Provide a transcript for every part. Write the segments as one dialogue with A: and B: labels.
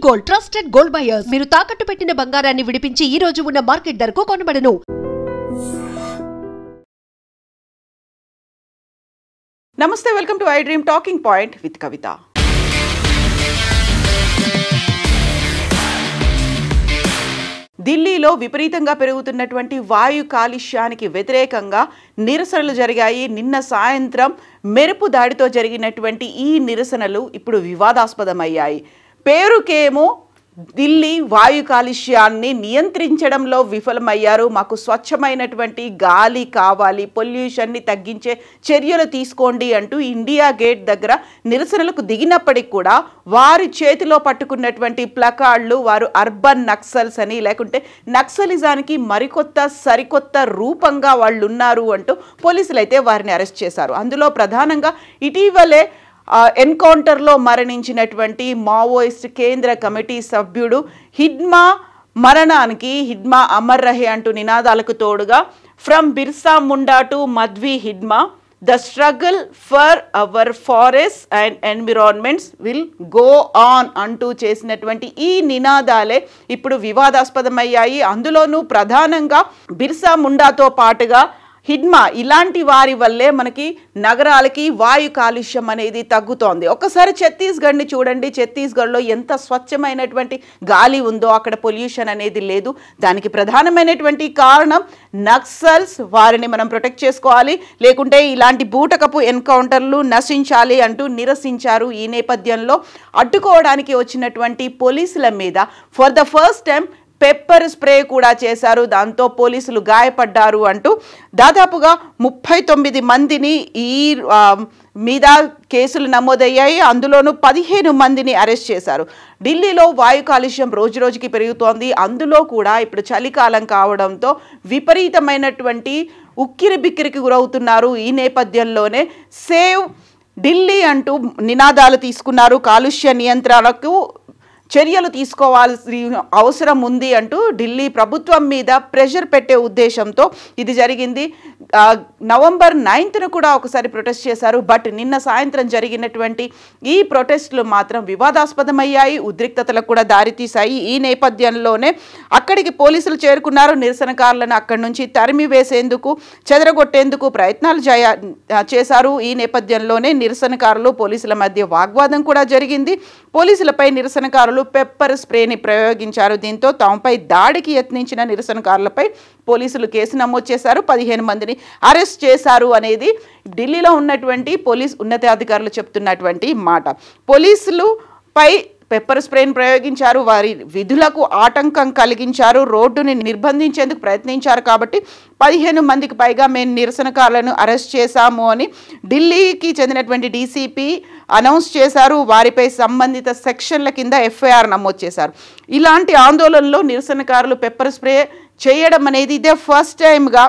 A: Gold trusted gold buyers మీరు తాకట్టు పెట్టిన బంగారాన్ని విడిపించి ఈ రోజు ఉన్న మార్కెట్ ధరకు కొనబడను.
B: నమస్తే, welcome to I dream talking point with Kavitha. ఢిల్లీలో విపరీతంగా పెరుగుతున్నటువంటి వాయు కాలుష్యానికి వ్యతిరేకంగా నిరసనలు జరిగాయి. నిన్న సాయంత్రం మెరుపు దాడితో జరిగినటువంటి ఈ నిరసనలు ఇప్పుడు వివాదాస్పదమయ్యాయి. పేరుకేమో ఢిల్లీ వాయు కాలుష్యాన్ని నియంత్రించడంలో విఫలమయ్యారు, మాకు స్వచ్ఛమైనటువంటి గాలి కావాలి, పొల్యూషన్ని తగ్గించే చర్యలు తీసుకోండి అంటూ ఇండియా గేట్ దగ్గర నిరసనలకు దిగినప్పటికి కూడా వారి చేతిలో పట్టుకున్నటువంటి ప్లకార్డులు వారు అర్బన్ నక్సల్స్ అని, లేకుంటే నక్సలిజానికి సరికొత్త రూపంగా వాళ్ళు ఉన్నారు అంటూ పోలీసులు అయితే వారిని అరెస్ట్ చేశారు. అందులో ప్రధానంగా ఇటీవలే ఎన్కౌంటర్లో మరణించినటువంటి మావోయిస్ట్ కేంద్ర కమిటీ సభ్యుడు హిడ్మా మరణానికి హిడ్మా అమర్ రహే అంటూ నినాదాలకు తోడుగా from Birsa Munda to Madhvi Hidma the struggle for our forest and environments will go on అంటూ చేసినటువంటి ఈ నినాదాలే ఇప్పుడు వివాదాస్పదమయ్యాయి. అందులోనూ ప్రధానంగా బిర్సా ముండాతో పాటుగా హిడ్మా ఇలాంటి వారి వల్లే మనకి నగరాలకి వాయు కాలుష్యం అనేది తగ్గుతోంది. ఒకసారి ఛత్తీస్గఢ్ని చూడండి, ఛత్తీస్గఢ్లో ఎంత స్వచ్ఛమైనటువంటి గాలి ఉందో అక్కడ పొల్యూషన్ అనేది లేదు. దానికి ప్రధానమైనటువంటి కారణం నక్సల్స్. వారిని మనం ప్రొటెక్ట్ చేసుకోవాలి, లేకుంటే ఇలాంటి బూటకపు ఎన్కౌంటర్లు నశించాలి అంటూ నిరసించారు. ఈ నేపథ్యంలో అడ్డుకోవడానికి వచ్చినటువంటి పోలీసుల మీద for the first time pepper spray కూడా చేశారు. దాంతో పోలీసులు గాయపడ్డారు అంటూ దాదాపుగా 39 మందిని ఈ మీద కేసులు నమోదయ్యాయి. అందులోనూ 15 మందిని అరెస్ట్ చేశారు. ఢిల్లీలో వాయు కాలుష్యం రోజురోజుకి పెరుగుతోంది. అందులో కూడా ఇప్పుడు చలికాలం కావడంతో విపరీతమైనటువంటి ఉక్కిరి బిక్కిరికి గురవుతున్నారు. ఈ నేపథ్యంలోనే సేవ్ ఢిల్లీ అంటూ నినాదాలు తీసుకున్నారు. కాలుష్య నియంత్రణకు చర్యలు తీసుకోవాల్సిన అవసరం ఉంది అంటూ ఢిల్లీ ప్రభుత్వం మీద ప్రెషర్ పెట్టే ఉద్దేశంతో ఇది జరిగింది. నవంబర్ 9న కూడా ఒకసారి ప్రొటెస్ట్ చేశారు. బట్ నిన్న సాయంత్రం జరిగినటువంటి ఈ ప్రొటెస్టులు మాత్రం వివాదాస్పదమయ్యాయి, ఉద్రిక్తతలకు కూడా దారితీశాయి. ఈ నేపథ్యంలోనే అక్కడికి పోలీసులు చేరుకున్నారు. నిరసనకారులను అక్కడి నుంచి తరిమి వేసేందుకు, చెదరగొట్టేందుకు ప్రయత్నాలు చేశారు. ఈ నేపథ్యంలోనే నిరసనకారులు పోలీసుల మధ్య వాగ్వాదం కూడా జరిగింది. పోలీసులపై నిరసనకారులు పెప్పర్ స్ప్రేని ప్రయోగించారు. దీంతో తమపై దాడికి యత్నించిన నిరసనకారులపై పోలీసులు కేసు నమోదు చేశారు. 15 మందిని అరెస్ట్ చేశారు అనేది ఢిల్లీలో ఉన్నటువంటి పోలీస్ ఉన్నతాధికారులు చెప్తున్నటువంటి మాట. పోలీసులపై పెప్పర్ స్ప్రేని ప్రయోగించారు, వారి విధులకు ఆటంకం కలిగించారు, రోడ్డుని నిర్బంధించేందుకు ప్రయత్నించారు. కాబట్టి 15 మందికి పైగా మేము నిరసనకారులను అరెస్ట్ చేశాము అని ఢిల్లీకి చెందినటువంటి డీసీపీ అనౌన్స్ చేశారు. వారిపై సంబంధిత సెక్షన్ల కింద ఎఫ్ఐఆర్ నమోదు చేశారు. ఇలాంటి ఆందోళనలో నిరసనకారులు పెప్పర్ స్ప్రే చేయడం అనేది ఇదే ఫస్ట్ టైంగా.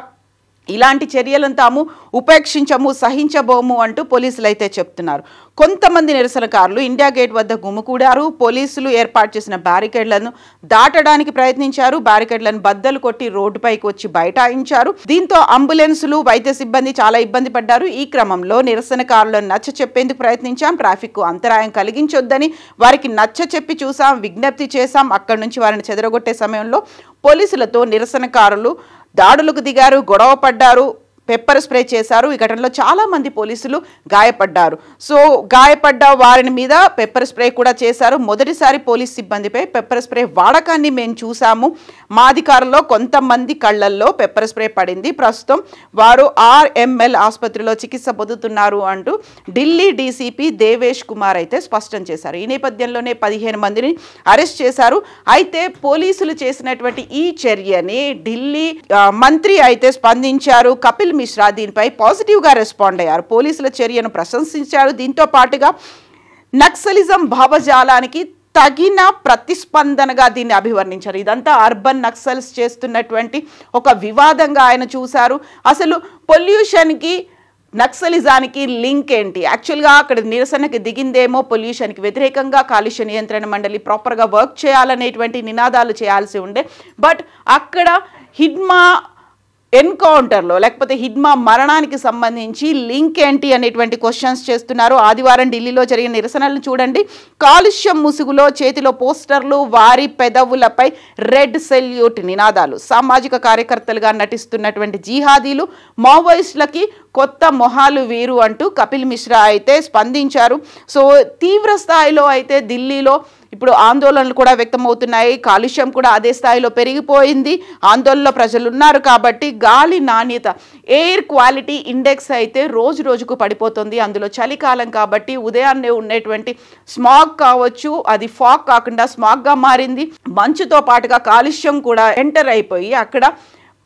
B: ఇలాంటి చర్యలను తాము ఉపేక్షించము, సహించబోము అంటూ పోలీసులు అయితే చెప్తున్నారు. కొంతమంది నిరసనకారులు ఇండియా గేట్ వద్ద గుమికూడారు. పోలీసులు ఏర్పాటు చేసిన బ్యారికేడ్లను దాటడానికి ప్రయత్నించారు. బ్యారికేడ్లను బద్దలు కొట్టి రోడ్డుపైకి వచ్చి బైఠాయించారు. దీంతో అంబులెన్సులు, వైద్య సిబ్బంది చాలా ఇబ్బంది పడ్డారు. ఈ క్రమంలో నిరసనకారులను నచ్చ చెప్పేందుకు ప్రయత్నించాం, ట్రాఫిక్కు అంతరాయం కలిగించొద్దని వారికి నచ్చ చెప్పి చూసాం, విజ్ఞప్తి చేశాం. అక్కడి నుంచి వారిని చెదరగొట్టే సమయంలో పోలీసులతో నిరసనకారులు దాడులకు దిగారు, గొడవ పడ్డారు, పెప్పర్ స్ప్రే చేశారు. ఈ ఘటనలో చాలామంది పోలీసులు గాయపడ్డారు. సో గాయపడ్డ వారిని మీద పెప్పర్ స్ప్రే కూడా చేశారు. మొదటిసారి పోలీస్ సిబ్బందిపై పెప్పర్ స్ప్రే వాడకాన్ని మేము చూసాము. మా అధికారుల్లో కొంతమంది కళ్ళల్లో పెప్పర్ స్ప్రే పడింది. ప్రస్తుతం వారు ఆర్ఎంఎల్ ఆసుపత్రిలో చికిత్స పొందుతున్నారు అంటూ ఢిల్లీ డీసీపీ దేవేష్ కుమార్ అయితే స్పష్టం చేశారు. ఈ నేపథ్యంలోనే 15 మందిని అరెస్ట్ చేశారు. అయితే పోలీసులు చేసినటువంటి ఈ చర్యని ఢిల్లీ మంత్రి అయితే స్పందించారు. కపిల్ మిశ్రా దీనిపై పాజిటివ్గా రెస్పాండ్ అయ్యారు. పోలీసుల చర్యను ప్రశంసించారు. దీంతో పాటుగా నక్సలిజం భావజాలానికి తగిన ప్రతిస్పందనగా దీన్ని అభివర్ణించారు. ఇదంతా అర్బన్ నక్సల్స్ చేస్తున్నటువంటి ఒక వివాదంగా ఆయన చూశారు. అసలు పొల్యూషన్కి నక్సలిజానికి లింక్ ఏంటి? యాక్చువల్గా అక్కడ నిరసనకి దిగిందేమో పొల్యూషన్కి వ్యతిరేకంగా కాలుష్య నియంత్రణ మండలి ప్రాపర్గా వర్క్ చేయాలనేటువంటి నినాదాలు చేయాల్సి ఉండే. బట్ అక్కడ హిడ్మా ఎన్కౌంటర్లో లేకపోతే హిడ్మా మరణానికి సంబంధించి లింక్ ఏంటి అనేటువంటి క్వశ్చన్స్ చేస్తున్నారు. ఆదివారం ఢిల్లీలో జరిగిన నిరసనలను చూడండి. కాలుష్యం ముసుగులో చేతిలో పోస్టర్లు, వారి పెదవులపై రెడ్ సెల్యూట్ నినాదాలు. సామాజిక కార్యకర్తలుగా నటిస్తున్నటువంటి జిహాదీలు, మావోయిస్టులకి కొత్త మొహాలు వీరు అంటూ కపిల్ మిశ్రా అయితే స్పందించారు. సో తీవ్ర స్థాయిలో అయితే ఢిల్లీలో ఇప్పుడు ఆందోళనలు కూడా వ్యక్తమవుతున్నాయి. కాలుష్యం కూడా అదే స్థాయిలో పెరిగిపోయింది. ఆందోళనలో ప్రజలు ఉన్నారు కాబట్టి గాలి నాణ్యత, ఎయిర్ క్వాలిటీ ఇండెక్స్ అయితే రోజు రోజుకు పడిపోతుంది. అందులో చలికాలం కాబట్టి ఉదయాన్నే ఉండేటువంటి స్మాగ్ కావచ్చు, అది ఫాగ్ కాకుండా స్మాగ్గా మారింది. మంచుతో పాటుగా కాలుష్యం కూడా ఎంటర్ అయిపోయి అక్కడ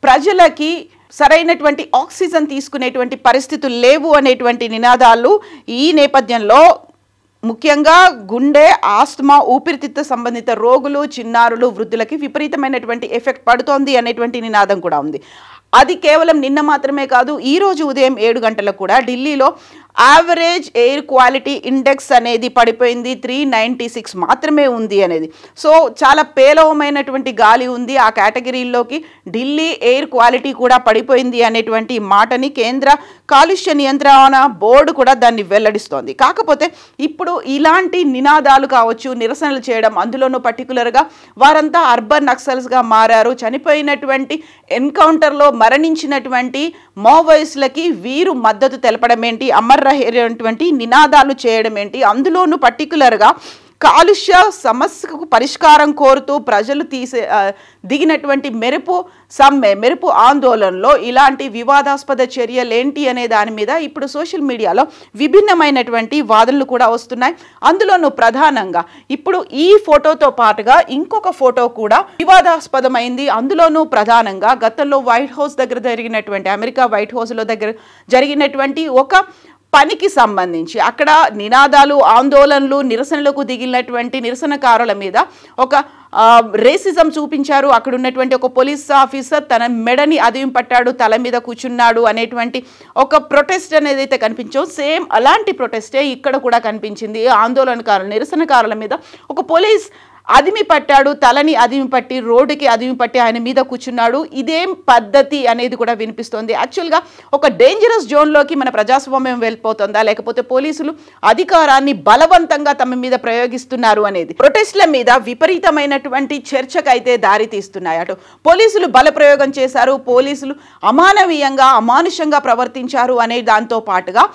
B: ప్రజలకి సరైనటువంటి ఆక్సిజన్ తీసుకునేటువంటి పరిస్థితులు లేవు అనేటువంటి నినాదాలు. ఈ నేపథ్యంలో ముఖ్యంగా గుండె, ఆస్తమా, ఊపిరితిత్తు సంబంధిత రోగులు, చిన్నారులు, వృద్ధులకి విపరీతమైనటువంటి ఎఫెక్ట్ పడుతోంది అనేటువంటి నినాదం కూడా ఉంది. అది కేవలం నిన్న మాత్రమే కాదు, ఈరోజు ఉదయం 7 గంటలకు కూడా ఢిల్లీలో యావరేజ్ ఎయిర్ క్వాలిటీ ఇండెక్స్ అనేది పడిపోయింది. 396 మాత్రమే ఉంది అనేది. సో చాలా పేలవమైనటువంటి గాలి ఉంది. ఆ కేటగిరీలోకి ఢిల్లీ ఎయిర్ క్వాలిటీ కూడా పడిపోయింది అనేటువంటి మాటని కేంద్ర కాలుష్య నియంత్రణ బోర్డు కూడా దాన్ని వెల్లడిస్తోంది. కాకపోతే ఇప్పుడు ఇలాంటి నినాదాలు కావచ్చు, నిరసనలు చేయడం, అందులోనూ పర్టికులర్గా వారంతా అర్బన్ నక్సల్స్గా మారారు. చనిపోయినటువంటి ఎన్కౌంటర్లో మరణించినటువంటి మావోయిస్టులకి వీరు మద్దతు తెలపడం ఏంటి, అమర్ రహేటువంటి నినాదాలు చేయడం ఏంటి, అందులోనూ పర్టికులర్గా కాలుష్య సమస్యకు పరిష్కారం కోరుతూ ప్రజలు దిగినటువంటి మెరుపు ఆందోళనలో ఇలాంటి వివాదాస్పద చర్యలు ఏంటి అనే దాని మీద ఇప్పుడు సోషల్ మీడియాలో విభిన్నమైనటువంటి వాదనలు కూడా వస్తున్నాయి. అందులోనూ ప్రధానంగా ఇప్పుడు ఈ ఫోటోతో పాటుగా ఇంకొక ఫోటో కూడా వివాదాస్పదమైంది. అందులోనూ ప్రధానంగా గతంలో వైట్ హౌస్ దగ్గర జరిగినటువంటి, అమెరికా వైట్ హౌస్లో దగ్గర జరిగినటువంటి ఒక పనికి సంబంధించి అక్కడ నినాదాలు, ఆందోళనలు, నిరసనలకు దిగినటువంటి నిరసనకారుల మీద ఒక రేసిజం చూపించారు. అక్కడ ఉన్నటువంటి ఒక పోలీస్ ఆఫీసర్ తన మెడని అదిమి పట్టాడు, తల మీద కూర్చున్నాడు అనేటువంటి ఒక ప్రొటెస్ట్ అనేది అయితే కనిపించాం. సేమ్ అలాంటి ప్రొటెస్టే ఇక్కడ కూడా కనిపించింది. ఆందోళనకారులు, నిరసనకారుల మీద ఒక పోలీస్ అదిమి పట్టాడు, తలని అదిమి పట్టి, రోడ్డుకి అదిమి పట్టి ఆయన మీద కూర్చున్నాడు. ఇదేం పద్ధతి అనేది కూడా వినిపిస్తోంది. యాక్చువల్గా ఒక డేంజరస్ జోన్లోకి మన ప్రజాస్వామ్యం వెళ్ళిపోతుందా, లేకపోతే పోలీసులు అధికారాన్ని బలవంతంగా తమ మీద ప్రయోగిస్తున్నారు అనేది ప్రొటెస్ట్ల మీద విపరీతమైనటువంటి చర్చకైతే దారి తీస్తున్నాయి. అటు పోలీసులు బలప్రయోగం చేశారు, పోలీసులు అమానవీయంగా, అమానుషంగా ప్రవర్తించారు అనే దాంతో పాటుగా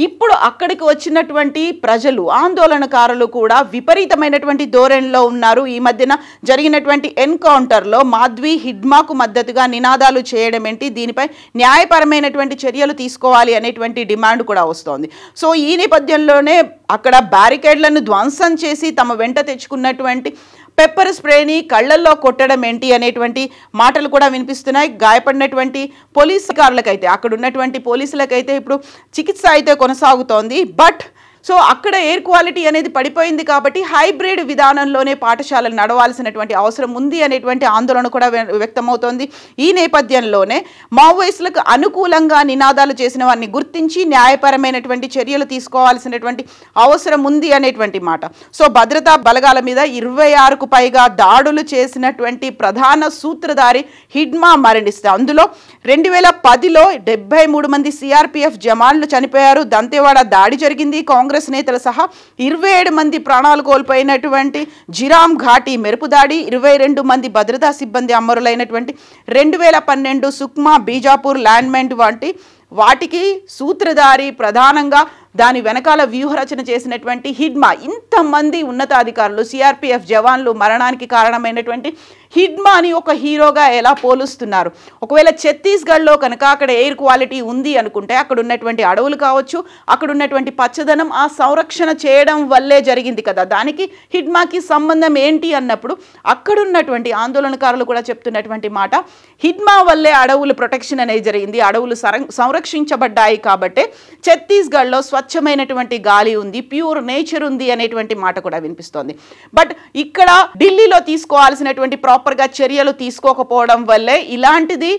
B: ఇప్పుడు అక్కడికి వచ్చినటువంటి ప్రజలు, ఆందోళనకారులు కూడా విపరీతమైనటువంటి ధోరణిలో ఉన్నారు. ఈ మధ్యన జరిగినటువంటి ఎన్కౌంటర్లో మాధ్వి, హిడ్మాకు మద్దతుగా నినాదాలు చేయడం ఏంటి, దీనిపై న్యాయపరమైనటువంటి చర్యలు తీసుకోవాలి అనేటువంటి డిమాండ్ కూడా వస్తోంది. సో ఈ నేపథ్యంలోనే అక్కడ బ్యారికేడ్లను ధ్వంసం చేసి తమ వెంట తెచ్చుకున్నటువంటి పెప్పర్ స్ప్రేని కళ్ళల్లో కొట్టడం ఏంటి అనేటువంటి మాటలు కూడా వినిపిస్తున్నాయి. గాయపడినటువంటి పోలీసు అధికారులకైతే, అక్కడ ఉన్నటువంటి పోలీసులకైతే ఇప్పుడు చికిత్స అయితే కొనసాగుతోంది. బట్ సో అక్కడ ఎయిర్ క్వాలిటీ అనేది పడిపోయింది కాబట్టి హైబ్రిడ్ విధానంలోనే పాఠశాలలు నడవాల్సినటువంటి అవసరం ఉంది అనేటువంటి ఆందోళన కూడా వ్యక్తమవుతోంది. ఈ నేపథ్యంలోనే మావోయిస్టులకు అనుకూలంగా నినాదాలు చేసిన వారిని గుర్తించి న్యాయపరమైనటువంటి చర్యలు తీసుకోవాల్సినటువంటి అవసరం ఉంది అనేటువంటి మాట. సో భద్రతా బలగాల మీద 26కు పైగా దాడులు చేసినటువంటి ప్రధాన సూత్రధారి హిడ్మా మరణిస్తే, అందులో 2010లో 73 మంది సిఆర్పిఎఫ్ జవాన్లు చనిపోయారు. దంతేవాడ దాడి జరిగింది. కాంగ్రెస్ నేతలు సహా 27 మంది ప్రాణాలు కోల్పోయినటువంటి జిరామ్ ఘాటి మెరుపు దాడి, 22 మంది భద్రతా సిబ్బంది అమరులైనటువంటి 2012 సుక్మా, బీజాపూర్ ల్యాండ్మైన్ వంటి వాటికి సూత్రధారి, ప్రధానంగా దాని వెనకాల వ్యూహరచన చేసినటువంటి హిడ్మా. ఇంతమంది ఉన్నతాధికారులు, సిఆర్పిఎఫ్ జవాన్లు మరణానికి కారణమైనటువంటి హిడ్మాని ఒక హీరోగా ఎలా పోలుస్తున్నారు? ఒకవేళ ఛత్తీస్గఢ్లో కనుక అక్కడ ఎయిర్ క్వాలిటీ ఉంది అనుకుంటే అక్కడ ఉన్నటువంటి అడవులు కావచ్చు, అక్కడ ఉన్నటువంటి పచ్చదనం ఆ సంరక్షణ చేయడం వల్లే జరిగింది కదా, దానికి హిడ్మాకి సంబంధం ఏంటి అన్నప్పుడు అక్కడున్నటువంటి ఆందోళనకారులు కూడా చెప్తున్నటువంటి మాట, హిడ్మా వల్లే అడవులు ప్రొటెక్షన్ అనేది జరిగింది, అడవులు సంరక్షించబడ్డాయి కాబట్టి ఛత్తీస్గఢ్లో స్వచ్ఛమైనటువంటి గాలి ఉంది, ప్యూర్ నేచర్ ఉంది అనేటువంటి మాట కూడా వినిపిస్తోంది. బట్ ఇక్కడ ఢిల్లీలో తీసుకోవాల్సినటువంటి ప్రాపర్గా చర్యలు తీసుకోకపోవడం వల్లే ఇలాంటిది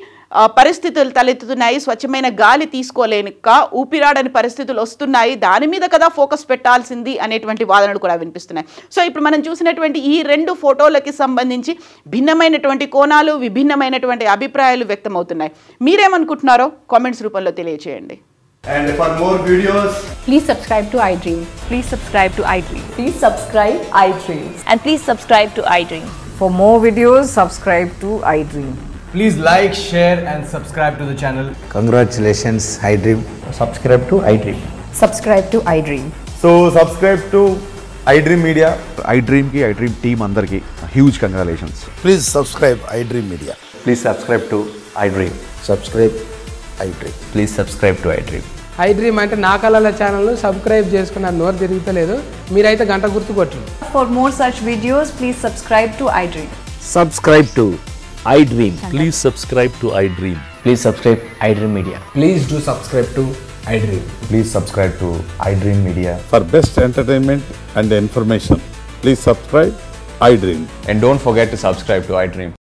B: పరిస్థితులు తలెత్తుతున్నాయి, స్వచ్ఛమైన గాలి తీసుకోలేక ఊపిరాడని పరిస్థితులు వస్తున్నాయి, దాని మీద కదా ఫోకస్ పెట్టాల్సింది అనేటువంటి వాదనలు కూడా వినిపిస్తున్నాయి. సో ఇప్పుడు మనం చూసినటువంటి ఈ 2 ఫోటోలకి సంబంధించి భిన్నమైనటువంటి కోణాలు, విభిన్నమైనటువంటి అభిప్రాయాలు వ్యక్తమవుతున్నాయి. మీరేమనుకుంటున్నారో కామెంట్స్ రూపంలో తెలియజేయండి.
C: And for more videos,
D: Please subscribe to iDream.
E: Please subscribe to iDream.
D: Please subscribe iDream.
E: And please subscribe to iDream.
D: For more videos, subscribe to iDream.
F: Please like, share and subscribe to the channel.
G: Congratulations, iDream.
F: Subscribe to iDream.
D: Subscribe to iDream.
C: so subscribe to iDream Media.
H: iDream team andarki huge congratulations.
G: Please subscribe iDream Media.
H: Please subscribe to iDream.
G: Subscribe iDream.
H: Please subscribe to iDream.
I: iDream అంటే నా కళల ఛానల్ను subscribe చేసుకున్న నోరు తిరుగుతలేదు, మీరైతే గంట గుర్తు కొట్టండి.
D: For more such videos, please subscribe to iDream.
G: Subscribe to iDream.
J: Please subscribe to iDream.
F: Please subscribe iDream Media. Please do subscribe to iDream.
H: Please subscribe to iDream Media.
C: For best entertainment and information, please subscribe iDream.
H: And don't forget to subscribe to iDream.